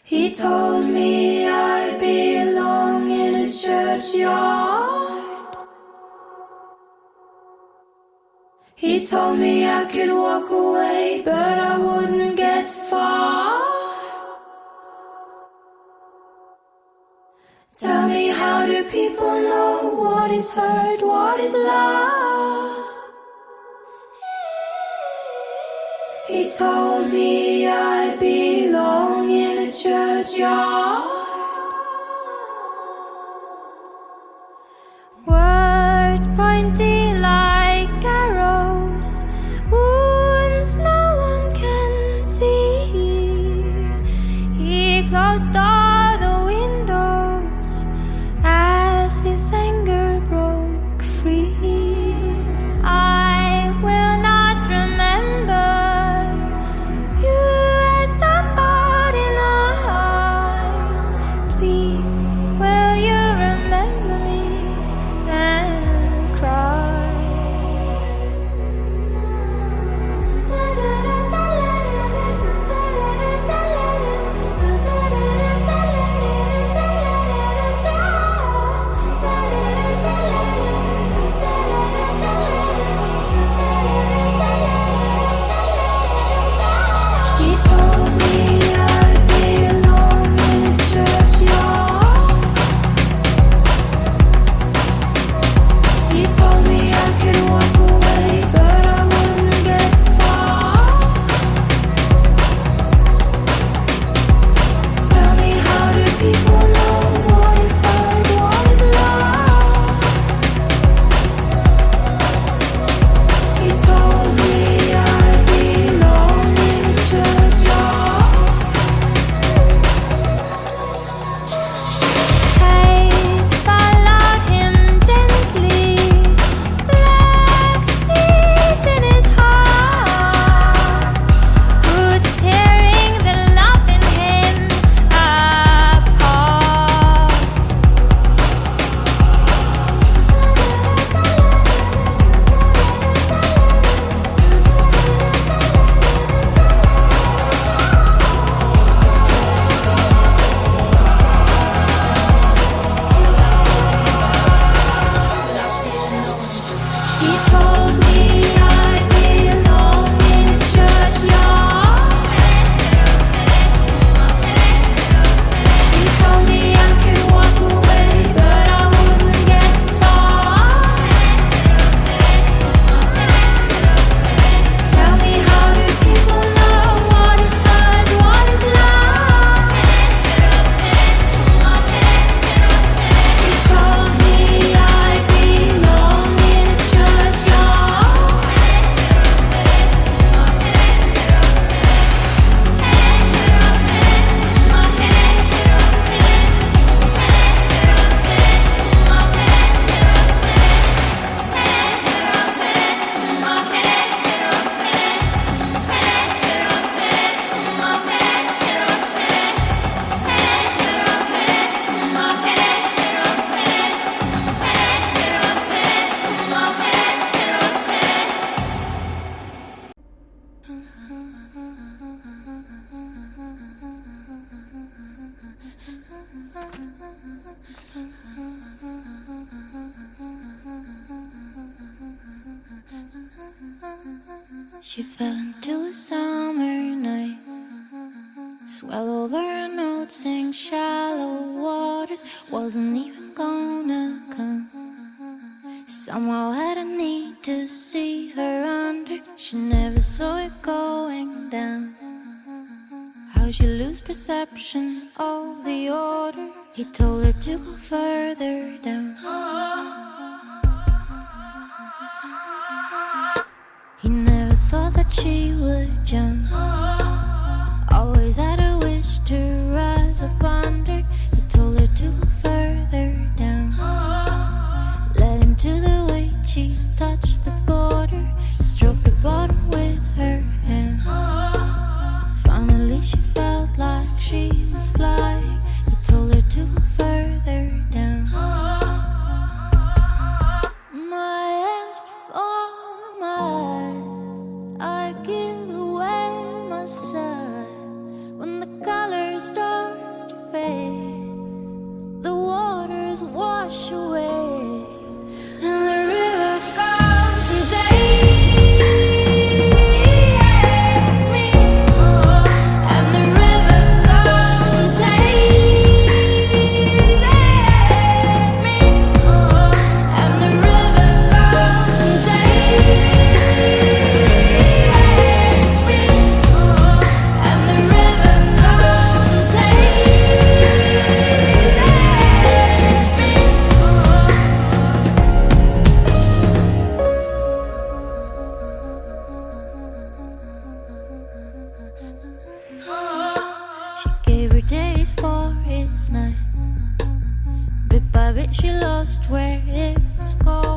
He told me I belong in a churchyard. He told me I could walk away, but I wouldn't get far. Tell me, how do people know what is hurt, what is love? He told me I belong in a churchyard. Words pointy like arrows, wounds no one can see. He closed all the windows as his anger broke free. I will not remember will you remember me and cry? She fell into a summer night, swelled over a note, sang shallow waters, wasn't even gonna come. Somehow had a need to see her under, she never saw it going down. How she lose perception of the order, he told her to go further down. He never thought that she would jump, always had a wish to rise up under. He told her to go further down, led him to the weight. She touched the border, stroked the bottom with her hand. Finally she felt like she was flying. He told her to go further down. My hands before my eyes, I give away my side when the fade, the waters wash away, and the river comes and takes me, and the river comes and takes me, and the river comes and takes me, and the river comes and She gave her days for its night. Bit by bit she lost where it was going.